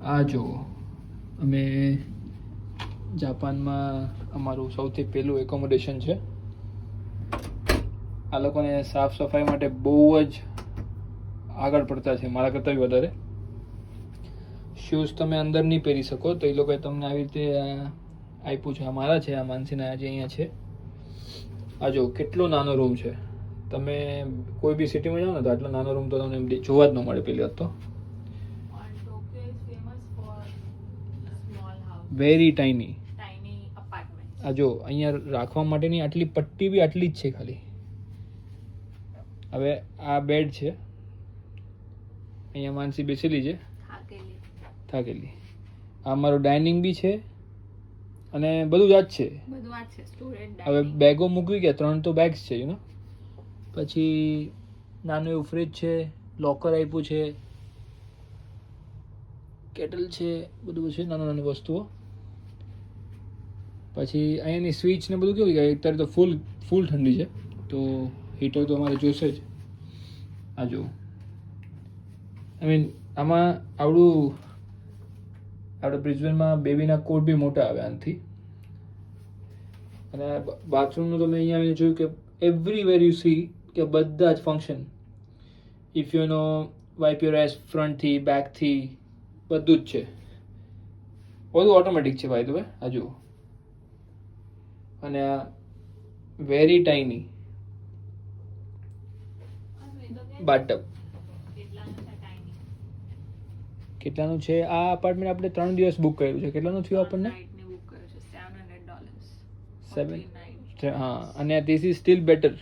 આ જો અમે જાપાનમાં અમારું સૌથી પહેલું એકોમોડેશન છે. આ લોકોને સાફ સફાઈ માટે બહુ જ આગળ પડતા છે, મારા કરતાં બી વધારે. શૂઝ તમે અંદર નહીં પહેરી શકો, તો એ લોકોએ તમને આવી રીતે આપ્યું છે. આ મારા છે, આ માનસીના આજે અહીંયા છે. આ જો કેટલો નાનો રૂમ છે. તમે કોઈ બી સિટીમાં જાઓ ને તો આટલો નાનો રૂમ તો તમને જોવા જ ન મળે. પહેલી વાત તો વેરી ટાઇની. આ જો અહીંયા રાખવા માટેની આટલી પટ્ટી બી આટલી જ છે ખાલી. હવે આ બેડ છે, અહીંયા માનસી બેસેલી છે થાકેલી. આ અમારું ડાઇનિંગ બી છે અને બધું જ જ છે. હવે બેગો મૂકવી ગયા, 3 તો બેગ્સ છે યુ નો. પછી નાનું એવું ફ્રિજ છે, લોકર આપ્યું છે, કેટલ છે, બધું છે નાની નાની વસ્તુઓ. પછી અહીંયાની સ્વિચ ને બધું કેવું કે અત્યારે તો ફૂલ ઠંડી છે, તો હીટર તો અમારે જોઈશે જ. આ જો આઈ મીન આમાં આપણે બ્રિઝબેનમાં બેબીના કોટ બી મોટા આવે આનાથી. અને બાથરૂમનું તો મેં અહીંયા આવીને જોયું કે એવરીવેર યુ સી કે બધા જ function, if you know wipe your ass ફ્રન્ટથી બેકથી બધું જ છે. બધું ઓટોમેટિક છે ભાઈ. તો આ જુઓ. અને આ વેરી ટાઇની બાથટબ. કેટલાનું છે આ અપાર્ટમેન્ટ? આપણે 3 દિવસ બુક કર્યું છે. કેટલાનું થયું આપણને? $7. હા, અને ધીસ ઇઝ સ્ટીલ બેટર.